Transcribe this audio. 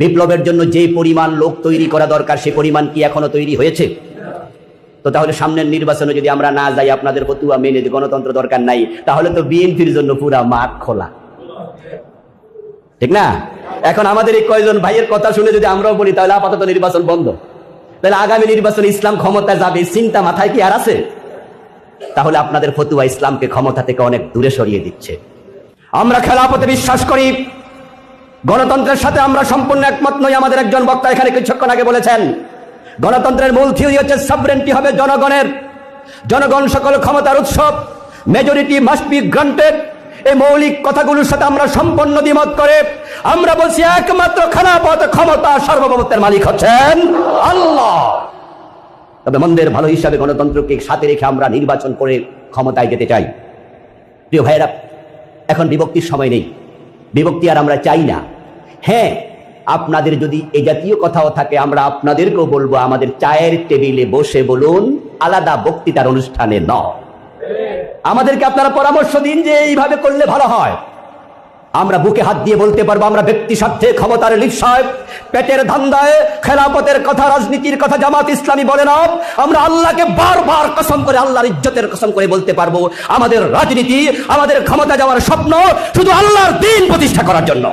বিপ্লবের জন্য যে পরিমাণ লোক তৈরি করা দরকার সে পরিমাণ কি এখনো তৈরি হয়েছে? তো তাহলে সামনের নির্বাচনে যদি আমরা না যাই, আপনাদের ফতুয়া মেনে যে গণতন্ত্র দরকার নাই, তাহলে তো বিএনপির জন্য পুরা মাঠ খোলা, ঠিক না? এখন আমাদের এই কয়জন ভাইয়ের কথা শুনে যদি আমরাও বলি তাহলে আপাতত নির্বাচন বন্ধ, তাহলে আগামী নির্বাচনে ইসলাম ক্ষমতা যাবে চিন্তা মাথায় কি আর আছে? তাহলে আপনাদের ফতুয়া ইসলামকে ক্ষমতা থেকে অনেক দূরে সরিয়ে দিচ্ছে। আমরা খেলাফতে বিশ্বাস করি, গণতন্ত্রের সাথে আমরা সম্পূর্ণ একমত নই। আমাদের একজন বক্তা এখানে কিছুক্ষণ আগে বলেছেন, গণতন্ত্রের মূল থিওরি হচ্ছে সভরেন্টি হবে জনগণের, জনগণ সকল ক্ষমতার উৎস, মেজরিটি মাস্ট বি গ্রান্টেড। এই মৌলিক কথাগুলোর সাথে আমরা সম্পূর্ণ দ্বিমত করে আমরা বলছি একমাত্র খেলাফত ক্ষমতা সার্বভৌমত্বের মালিক হচ্ছেন আল্লাহ। তবে মন্দের ভালো হিসাবে গণতন্ত্রকে সাথে রেখে আমরা নির্বাচন করে ক্ষমতায় যেতে চাই। প্রিয় ভাইয়েরা, এখন বিভক্তির সময় নেই, বিভক্তি আর আমরা চাই না। হ্যাঁ, আপনাদের যদি এই জাতীয় কথাও থাকে আমরা আপনাদেরকেও বলবো, আমাদের চায়ের টেবিলে বসে বলুন, আলাদা বক্তৃতার অনুষ্ঠানে নয়। আমাদেরকে আপনারা পরামর্শ দিন যে এইভাবে করলে ভালো হয়। আমরা বুকে হাত দিয়ে বলতে পারবো, আমরা ব্যক্তি স্বার্থে ক্ষমতার লিপ্সায় পেটের ধান্দায় খেলাফতের কথা, রাজনীতির কথা জামাত ইসলামী বলে না। আমরা আল্লাহকে বারবার কসম করে, আল্লাহর ইজ্জতের কসম করে বলতে পারবো, আমাদের রাজনীতি, আমাদের ক্ষমতা যাওয়ার স্বপ্ন শুধু আল্লাহর দ্বীন প্রতিষ্ঠা করার জন্য।